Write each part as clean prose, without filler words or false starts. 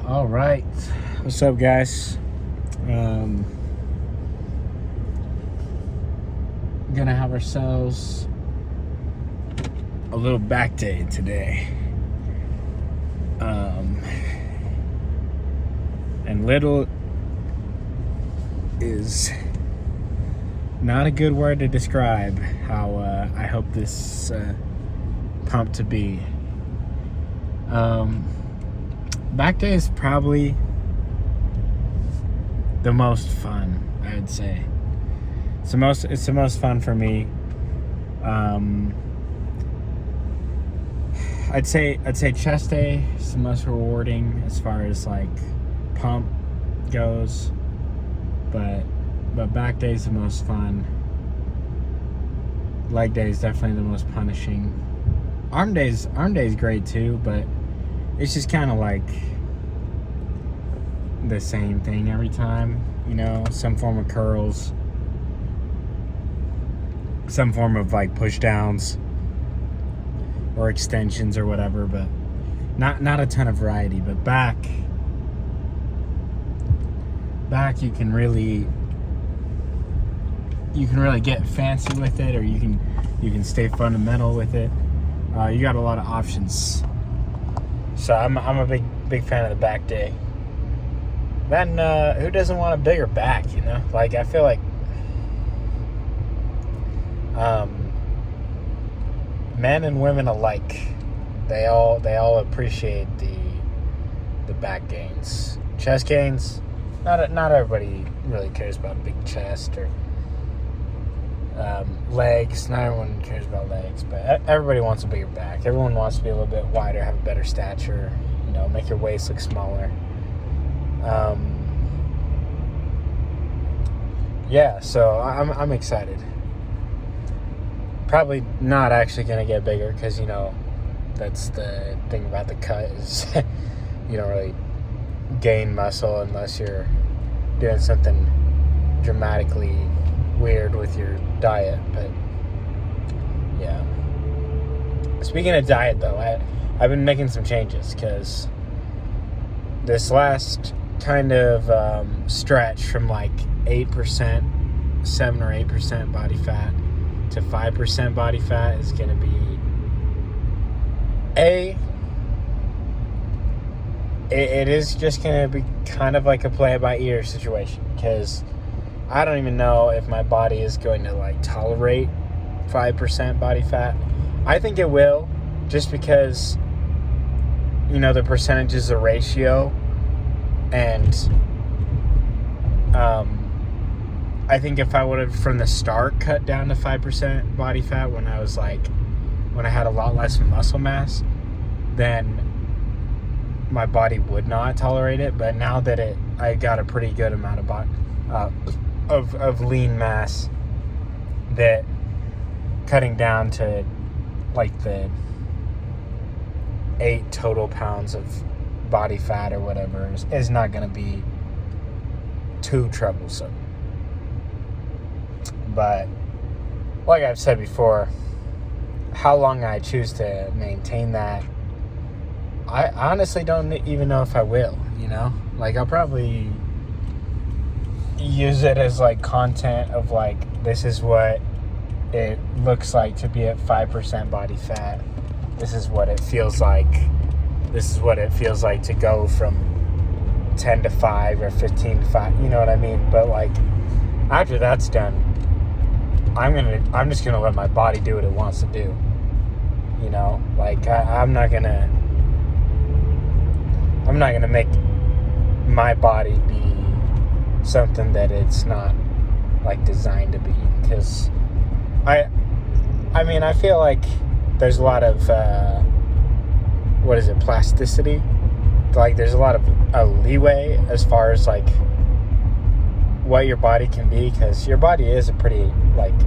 All right. What's up, guys? Gonna have ourselves a little back day today. And little is not a good word to describe how I hope this pump to be. Back day is probably the most fun, I would say. It's the most fun for me. I'd say chest day is the most rewarding as far as like pump goes, but back day is the most fun. Leg day is definitely the most punishing. Arm day is great too, but it's just kind of like the same thing every time, some form of curls, some form of like push downs or extensions or whatever, but not a ton of variety. But back you can really get fancy with it, or you can stay fundamental with it. You got a lot of options. So I'm a big fan of the back day. Then who doesn't want a bigger back, Like, I feel like men and women alike, they all appreciate the back gains. Chest gains, not everybody really cares about a big chest, or legs. Not everyone cares about legs, but everybody wants a bigger back. Everyone wants to be a little bit wider, have a better stature, make your waist look smaller. So I'm excited. Probably not actually gonna get bigger, because that's the thing about the cut is you don't really gain muscle unless you're doing something dramatically weird with your diet. But yeah, speaking of diet though, I've been making some changes, because this last kind of stretch from like 8%, 7 or 8% body fat to 5% body fat is going to be it is just going to be kind of like a play it by ear situation, because I don't even know if my body is going to like tolerate 5% body fat. I think it will, just because the percentage is a ratio, and I think if I would have from the start cut down to 5% body fat when I had a lot less muscle mass, then my body would not tolerate it. But now that I got a pretty good amount of lean mass, that cutting down to like the 8 total pounds of body fat or whatever is not going to be too troublesome. But like I've said before, how long I choose to maintain that, I honestly don't even know if I will, Like, I'll probably use it as like content of like, this is what it looks like to be at 5% body fat. This is what it feels like. This is what it feels like to go from 10 to 5 or 15 to 5. You know what I mean? But like, after that's done, I'm just gonna let my body do what it wants to do. Like, I'm not gonna make my body be something that it's not like designed to be. Because I feel like there's a lot of plasticity. Like, there's a lot of leeway as far as like what your body can be, because your body is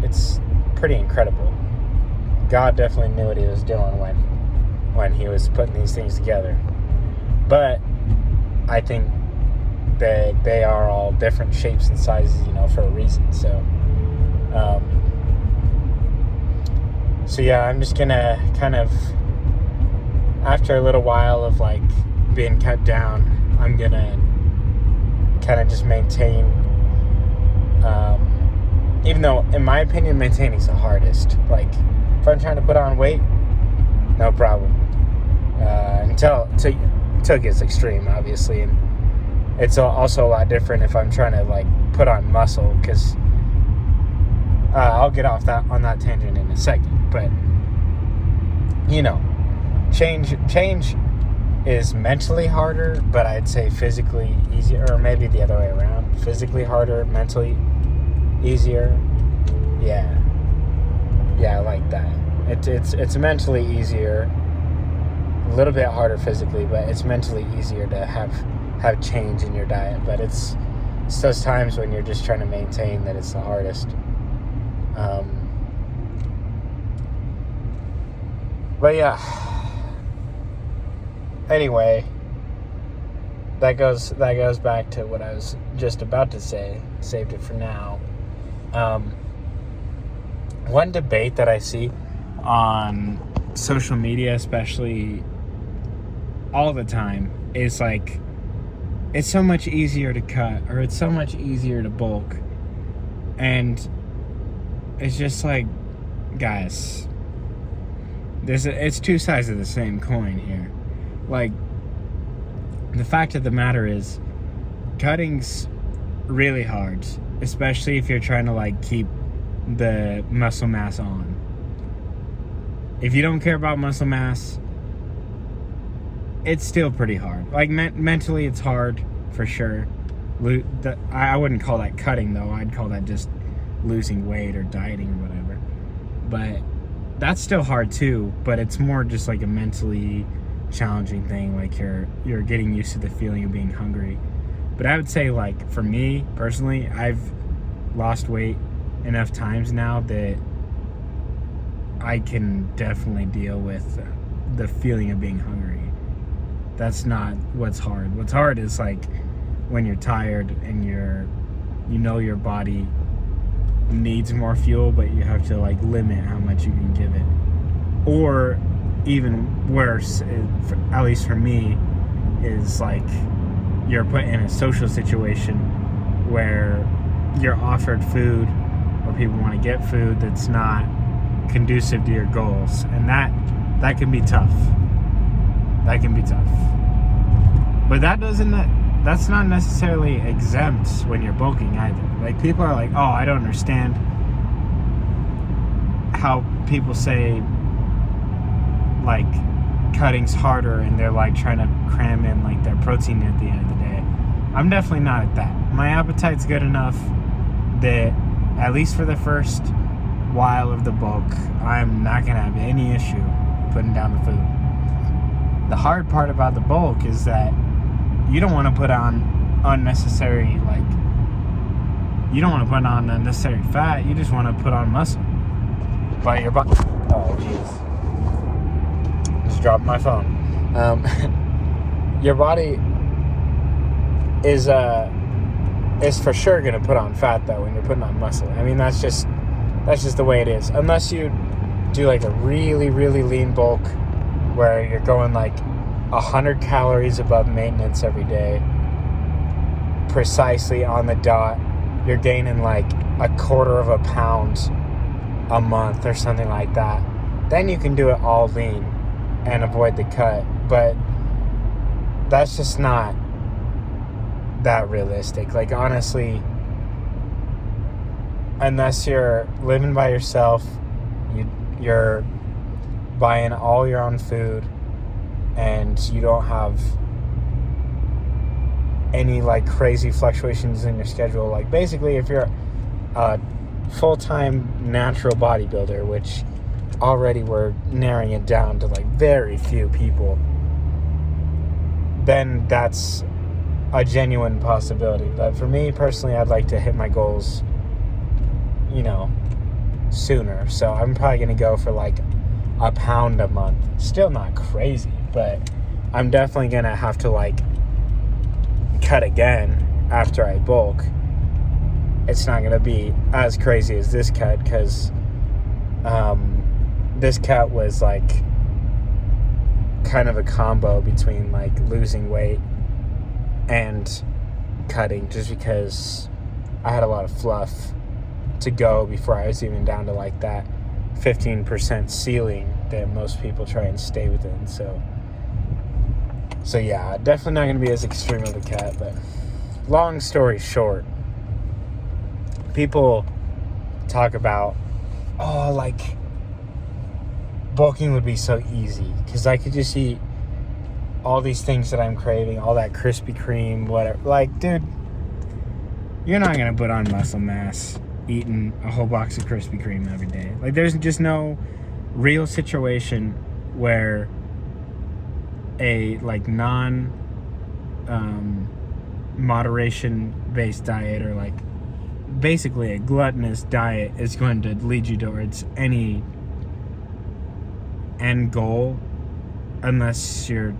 it's pretty incredible. God definitely knew what he was doing when he was putting these things together. But I think that they are all different shapes and sizes, for a reason. So yeah, I'm just gonna kind of, after a little while of like being cut down, I'm gonna kind of just maintain, even though in my opinion maintaining is the hardest. Like if I'm trying to put on weight, no problem, until it gets extreme, obviously. And it's also a lot different if I'm trying to like put on muscle, because I'll get off on that tangent in a second. But change is mentally harder, but I'd say physically easier, or maybe the other way around. Physically harder, mentally easier. Yeah, I like that. It's mentally easier, a little bit harder physically, but it's mentally easier to have change in your diet. But it's those times when you're just trying to maintain that it's the hardest. But yeah. Anyway, that goes back to what I was just about to say. Saved it for now. One debate that I see on social media, especially all the time, is like, it's so much easier to cut, or it's so much easier to bulk. And it's just like, guys, it's two sides of the same coin here. Like, the fact of the matter is, cutting's really hard, especially if you're trying to like keep the muscle mass on. If you don't care about muscle mass, it's still pretty hard. Like mentally, it's hard for sure. I wouldn't call that cutting though. I'd call that just losing weight or dieting or whatever. But that's still hard too. But it's more just like a mentally challenging thing. Like you're getting used to the feeling of being hungry. But I would say, like, for me personally, I've lost weight enough times now that I can definitely deal with the feeling of being hungry. That's not what's hard. What's hard is like when you're tired and your body needs more fuel, but you have to like limit how much you can give it. Or even worse, at least for me, is like you're put in a social situation where you're offered food, or people want to get food that's not conducive to your goals, and that can be tough. That can be tough. But that's not necessarily exempt when you're bulking either. Like, people are like, oh, I don't understand how people say like cutting's harder, and they're like trying to cram in like their protein at the end of the day. I'm definitely not at that. My appetite's good enough that at least for the first while of the bulk, I'm not gonna have any issue putting down the food. The hard part about the bulk is that you don't want to put on unnecessary fat. You just want to put on muscle. But your body, oh jeez, just dropped my phone. Your body is for sure gonna put on fat though when you're putting on muscle. I mean, that's just the way it is. Unless you do like a really, really lean bulk where you're going like 100 calories above maintenance every day, precisely on the dot. You're gaining like 1/4 pound a month or something like that. Then you can do it all lean and avoid the cut. But that's just not that realistic. Like, honestly, unless you're living by yourself, you're buying all your own food, and you don't have any like crazy fluctuations in your schedule. Like, basically, if you're a full-time natural bodybuilder, which already we're narrowing it down to like very few people, then that's a genuine possibility. But for me personally, I'd like to hit my goals, sooner. So I'm probably gonna go for like 1 pound a month. Still not crazy, but I'm definitely gonna have to like cut again after I bulk. It's not gonna be as crazy as this cut, because this cut was like kind of a combo between like losing weight and cutting, just because I had a lot of fluff to go before I was even down to like that 15% ceiling that most people try and stay within. So yeah, definitely not going to be as extreme of a cut. But long story short, people talk about, oh, like, bulking would be so easy because I could just eat all these things that I'm craving, all that Krispy Kreme, whatever. Like, dude, you're not going to put on muscle mass eating a whole box of Krispy Kreme every day. Like, there's just no real situation where a, like, moderation based diet, or like basically a gluttonous diet, is going to lead you towards any end goal, unless your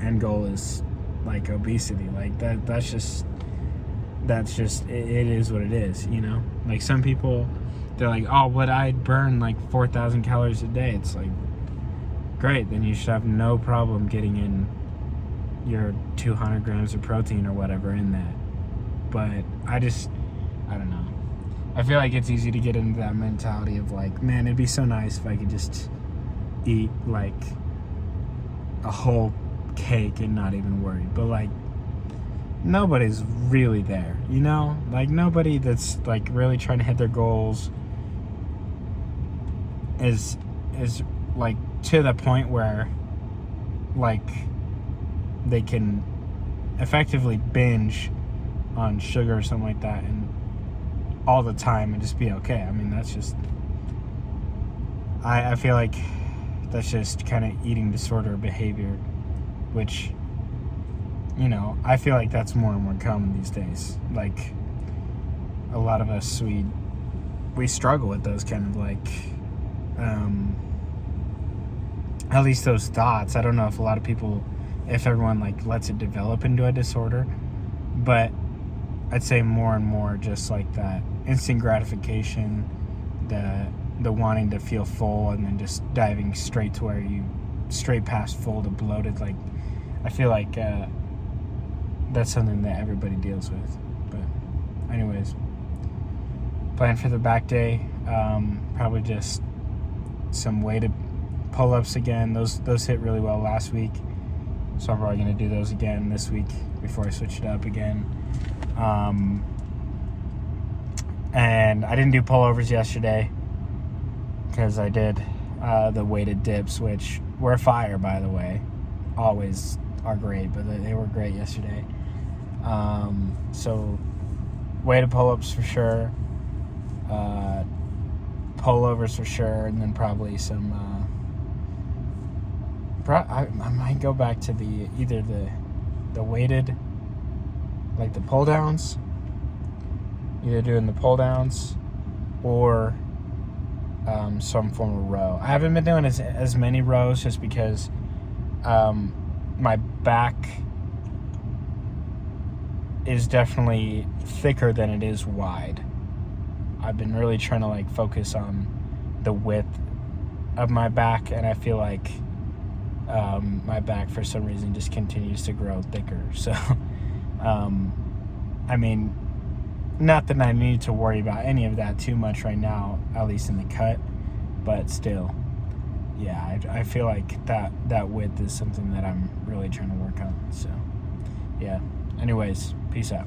end goal is like obesity. Like that's just it is what it is, you know? Like, some people, they're like, oh, but I'd burn like 4,000 calories a day. It's like, great, then you should have no problem getting in your 200 grams of protein or whatever in that. But I don't know. I feel like it's easy to get into that mentality of like, man, it'd be so nice if I could just eat like a whole cake and not even worry. But like, nobody's really there, you know? Like, nobody that's like really trying to hit their goals is like to the point where like they can effectively binge on sugar or something like that and all the time and just be okay. I mean, that's just, I feel like that's just kind of eating disorder behavior, which, you know, I feel like that's more and more common these days. Like, a lot of us, we struggle with those kind of like, at least those thoughts. I don't know if a lot of people, if everyone like lets it develop into a disorder, but I'd say more and more just like that instant gratification, the wanting to feel full, and then just diving straight to where you straight past full to bloated. Like, I feel like that's something that everybody deals with. But anyways, plan for the back day, probably just some weighted pull-ups again. Those hit really well last week, so I'm probably going to do those again this week before I switch it up again. And I didn't do pullovers yesterday because I did the weighted dips, which were fire, by the way. Always are great, but they were great yesterday. So weighted pull-ups for sure, pullovers for sure, and then probably some I might go back to either the weighted, like the pull downs, either doing the pull downs or some form of row. I haven't been doing as many rows just because my back is definitely thicker than it is wide. I've been really trying to like focus on the width of my back, and I feel like my back for some reason just continues to grow thicker. So I mean, not that I need to worry about any of that too much right now, at least in the cut, but still, yeah, I feel like that width is something that I'm really trying to work on. So yeah, anyways, peace out.